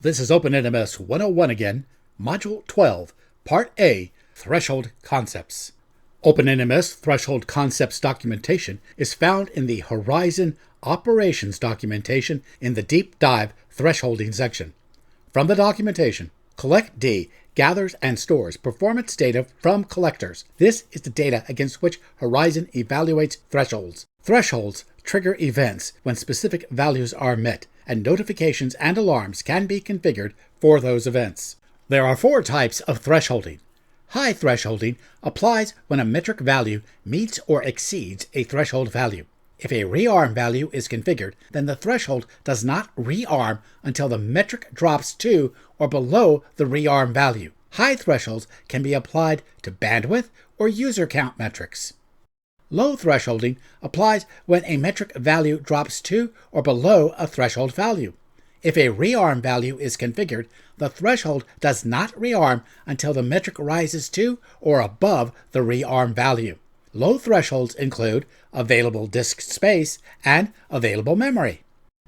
This is OpenNMS 101 again, Module 12, Part A, Threshold Concepts. OpenNMS Threshold Concepts documentation is found in the Horizon Operations documentation in the Deep Dive Thresholding section. From the documentation, CollectD gathers and stores performance data from collectors. This is the data against which Horizon evaluates thresholds. Thresholds trigger events when specific values are met, and notifications and alarms can be configured for those events. There are 4 types of thresholding. High thresholding applies when a metric value meets or exceeds a threshold value. If a rearm value is configured, then the threshold does not rearm until the metric drops to or below the rearm value. High thresholds can be applied to bandwidth or user count metrics. Low thresholding applies when a metric value drops to or below a threshold value. If a rearm value is configured, the threshold does not rearm until the metric rises to or above the rearm value. Low thresholds include available disk space and available memory.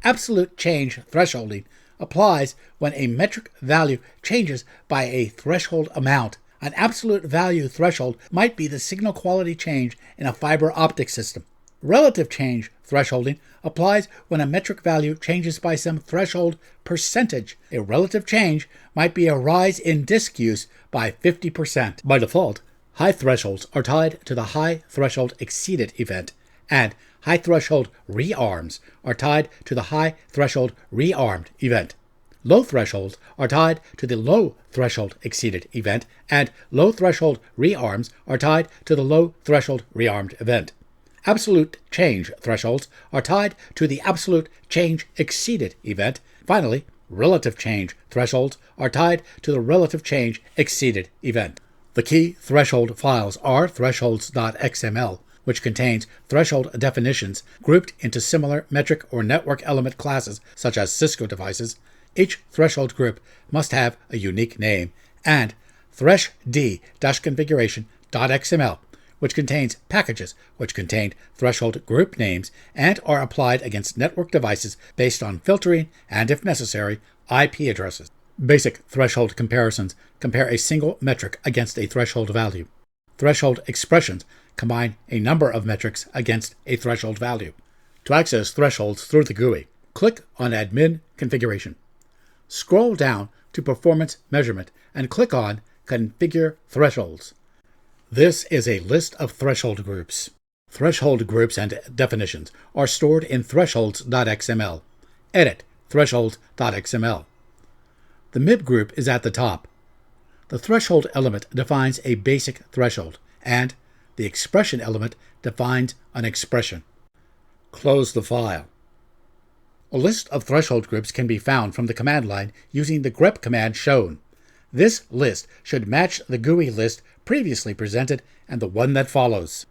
Absolute change thresholding applies when a metric value changes by a threshold amount. An absolute value threshold might be the signal quality change in a fiber optic system. Relative change thresholding applies when a metric value changes by some threshold percentage. A relative change might be a rise in disk use by 50%. By default, high thresholds are tied to the high threshold exceeded event, and high threshold rearms are tied to the high threshold rearmed event. Low thresholds are tied to the low threshold exceeded event, and low threshold rearms are tied to the low threshold rearmed event. Absolute change thresholds are tied to the absolute change exceeded event. Finally, relative change thresholds are tied to the relative change exceeded event. The key threshold files are thresholds.xml, which contains threshold definitions grouped into similar metric or network element classes such as Cisco devices. Each threshold group must have a unique name, and threshed-configuration.xml, which contains packages which contain threshold group names and are applied against network devices based on filtering and, if necessary, IP addresses. Basic threshold comparisons compare a single metric against a threshold value. Threshold expressions combine a number of metrics against a threshold value. To access thresholds through the GUI, click on Admin Configuration. Scroll down to Performance Measurement and click on Configure Thresholds. This is a list of threshold groups. Threshold groups and definitions are stored in thresholds.xml. Edit thresholds.xml. The MIB group is at the top. The threshold element defines a basic threshold, and the expression element defines an expression. Close the file. A list of threshold groups can be found from the command line using the grep command shown. This list should match the GUI list previously presented and the one that follows.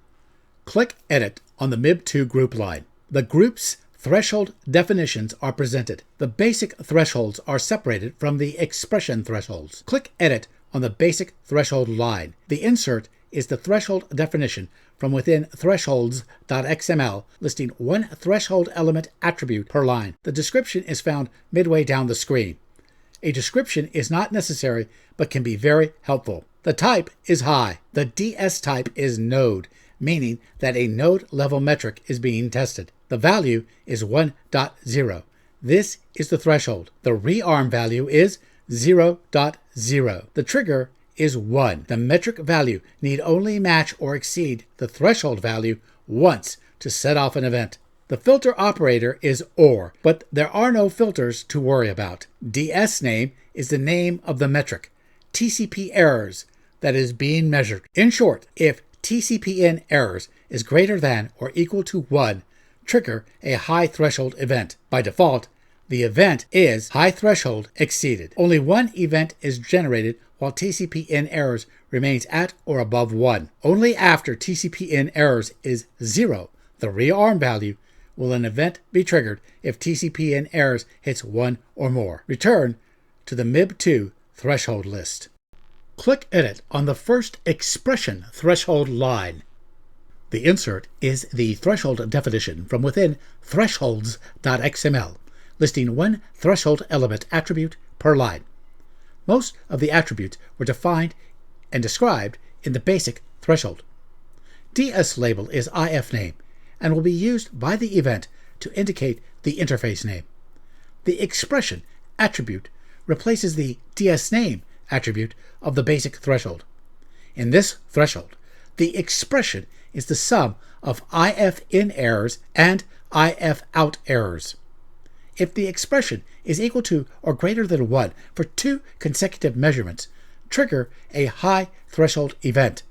Click Edit on the MIB2 group line. The group's threshold definitions are presented. The basic thresholds are separated from the expression thresholds. Click Edit on the basic threshold line. The insert is the threshold definition from within thresholds.xml, listing one threshold element attribute per line. The description is found midway down the screen. A description is not necessary, but can be very helpful. The type is high. The DS type is node, meaning that a node level metric is being tested. The value is 1.0. This is the threshold. The rearm value is 0.0. The trigger is 1. The metric value need only match or exceed the threshold value once to set off an event. The filter operator is OR, but there are no filters to worry about. DS name is the name of the metric. TCP errors that is being measured. In short, if TCPN errors is greater than or equal to 1, trigger a high threshold event. By default, the event is high threshold exceeded. Only one event is generated while TCPN errors remains at or above 1. Only after TCPN errors is 0, the rearm value, will an event be triggered if TCPN errors hits 1 or more. Return to the MIB2 threshold list. Click Edit on the first expression threshold line. The insert is the threshold definition from within thresholds.xml, listing one threshold element attribute per line. Most of the attributes were defined and described in the basic threshold. DSLabel is if name and will be used by the event to indicate the interface name. The expression attribute replaces the DSName attribute of the basic threshold. In this threshold, the expression is the sum of if-in errors and if-out errors. If the expression is equal to or greater than 1 for 2 consecutive measurements, trigger a high threshold event.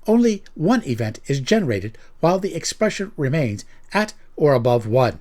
Only one event is generated while the expression remains at or above 1.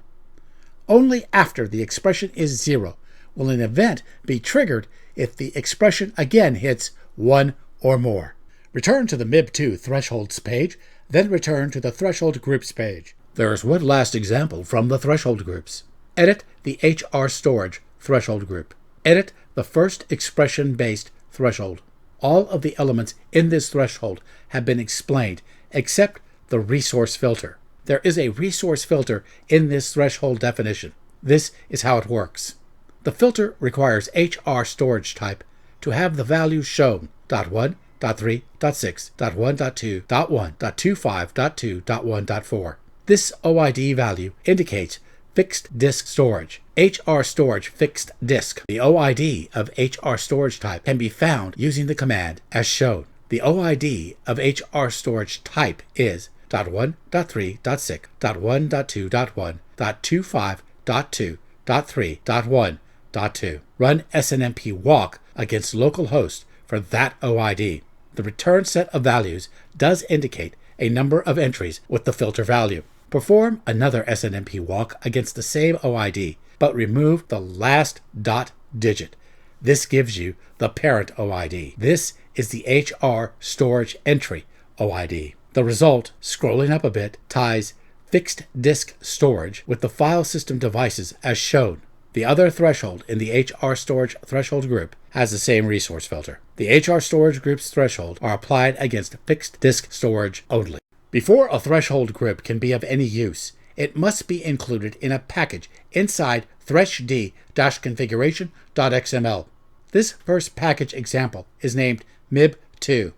Only after the expression is 0 will an event be triggered if the expression again hits 1 or more. Return to the MIB2 thresholds page, then return to the threshold groups page. There is one last example from the threshold groups. Edit the HR storage threshold group. Edit the first expression-based threshold. All of the elements in this threshold have been explained except the resource filter. There is a resource filter in this threshold definition. This is how it works. The filter requires HR storage type to have the values shown .1, .3, .6, .1.2, .1, .25, .2, .1.4. This OID value indicates fixed disk storage. HR storage fixed disk. The OID of HR storage type can be found using the command as shown. The OID of HR storage type is .1, .3, .6, .1, .2, .1, .25, .2, .3, .1, .2. Run SNMP walk against localhost for that OID. The return set of values does indicate a number of entries with the filter value. Perform another SNMP walk against the same OID, but remove the last dot digit. This gives you the parent OID. This is the HR storage entry OID. The result, scrolling up a bit, ties fixed disk storage with the file system devices as shown. The other threshold in the HR storage threshold group has the same resource filter. The HR storage group's threshold are applied against fixed disk storage only. Before a threshold group can be of any use, it must be included in a package inside threshed-configuration.xml. This first package example is named MIB2.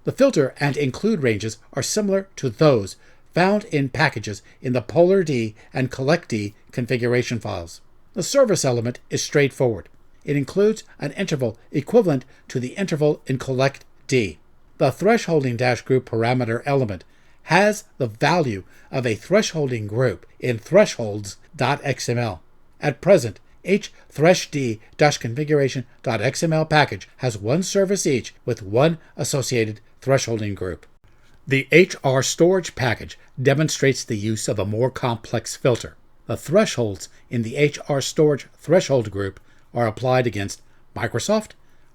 The filter and include ranges are similar to those found in packages in the polar-d and collect-d configuration files. The service element is straightforward. It includes an interval equivalent to the interval in collect-d. The thresholding-group parameter element has the value of a thresholding group in thresholds.xml. At present, each threshed-configuration.xml package has one service each with one associated thresholding group. The HR storage package demonstrates the use of a more complex filter. The thresholds in the HR storage threshold group are applied against Microsoft,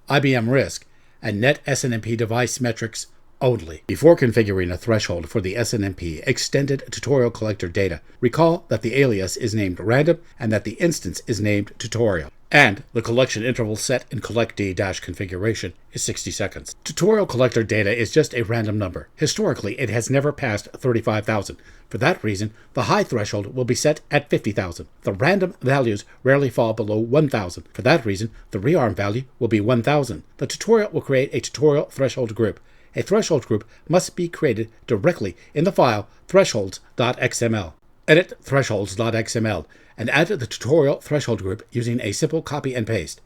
IBM RISC, and Net SNMP device metrics only. Before configuring a threshold for the SNMP extended tutorial collector data, recall that the alias is named random and that the instance is named tutorial. And the collection interval set in collect-d-configuration is 60 seconds. Tutorial collector data is just a random number. Historically, it has never passed 35,000. For that reason, the high threshold will be set at 50,000. The random values rarely fall below 1,000. For that reason, the rearm value will be 1,000. The tutorial will create a tutorial threshold group. A threshold group must be created directly in the file thresholds.xml. Edit thresholds.xml and add the tutorial threshold group using a simple copy and paste.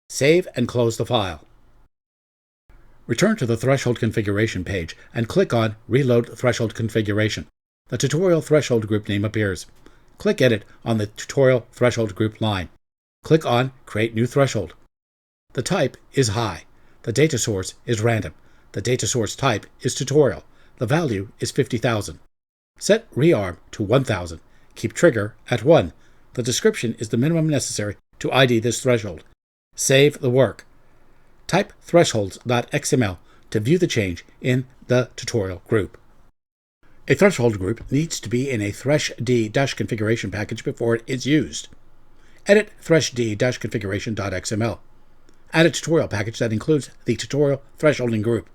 Save and close the file. Return to the threshold configuration page and click on Reload Threshold Configuration. The tutorial threshold group name appears. Click Edit on the tutorial threshold group line. Click on Create New Threshold. The type is high. The data source is random. The data source type is tutorial. The value is 50,000. Set rearm to 1,000. Keep trigger at 1. The description is the minimum necessary to ID this threshold. Save the work. Type thresholds.xml to view the change in the tutorial group. A threshold group needs to be in a threshed-configuration package before it is used. Edit threshed-configuration.xml. Add a tutorial package that includes the tutorial thresholding group.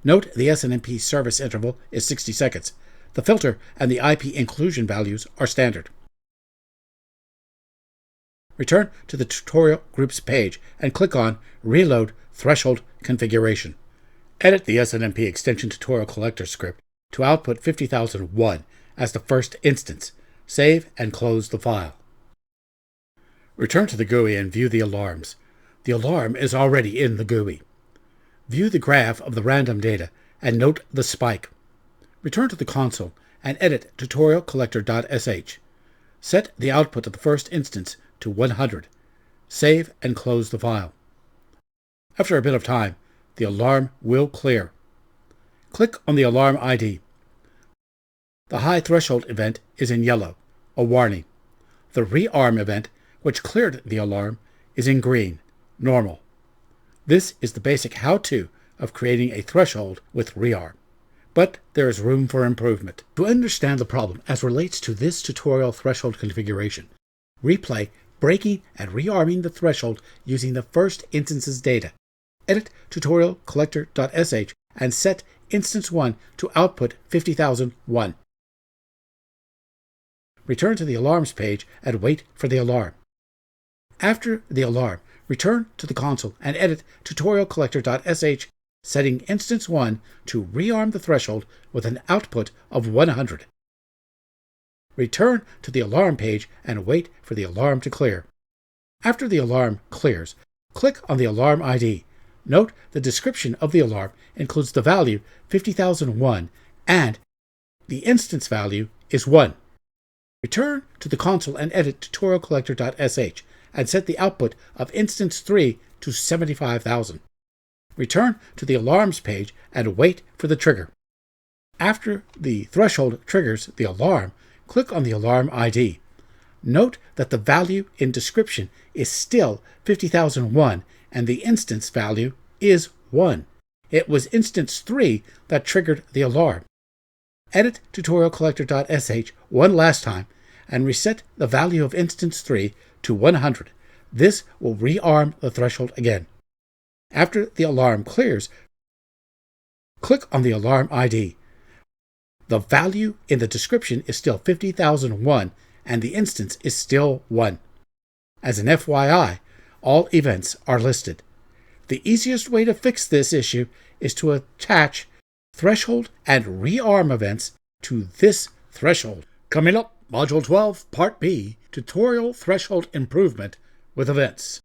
Note the SNMP service interval is 60 seconds. The filter and the IP inclusion values are standard. return to the tutorial groups page and click on Reload Threshold Configuration. Edit the SNMP extension tutorial collector script to output 50001 as the first instance. Save and close the file. Return to the GUI and view the alarms. The alarm is already in the GUI. View the graph of the random data and note the spike. Return to the console and edit tutorialCollector.sh. Set the output of the first instance to 100. Save and close the file. After a bit of time, the alarm will clear. Click on the alarm ID. The high threshold event is in yellow, a warning. The rearm event, which cleared the alarm, is in green, normal. This is the basic how-to of creating a threshold with rearm. But there is room for improvement. To understand the problem as relates to this tutorial threshold configuration, replay breaking and rearming the threshold using the first instance's data. Edit tutorialCollector.sh and set instance 1 to output 50,001. Return to the alarms page and wait for the alarm. After the alarm, return to the console and edit tutorialCollector.sh, setting instance 1 to rearm the threshold with an output of 100. Return to the alarm page and wait for the alarm to clear. After the alarm clears, click on the alarm ID. Note the description of the alarm includes the value 50,001 and the instance value is 1. Return to the console and edit tutorialCollector.sh and set the output of instance 3 to 75,000. Return to the alarms page and wait for the trigger. After the threshold triggers the alarm, click on the alarm ID. Note that the value in description is still 50,001 and the instance value is 1. It was instance 3 that triggered the alarm. Edit tutorialCollector.sh one last time and reset the value of instance 3 to 100. This will rearm the threshold again. After the alarm clears, click on the alarm ID. The value in the description is still 50,001 and the instance is still 1. As an FYI, all events are listed. The easiest way to fix this issue is to attach threshold and rearm events to this threshold. Coming up, Module 12, Part B, Tutorial Threshold Improvement with Events.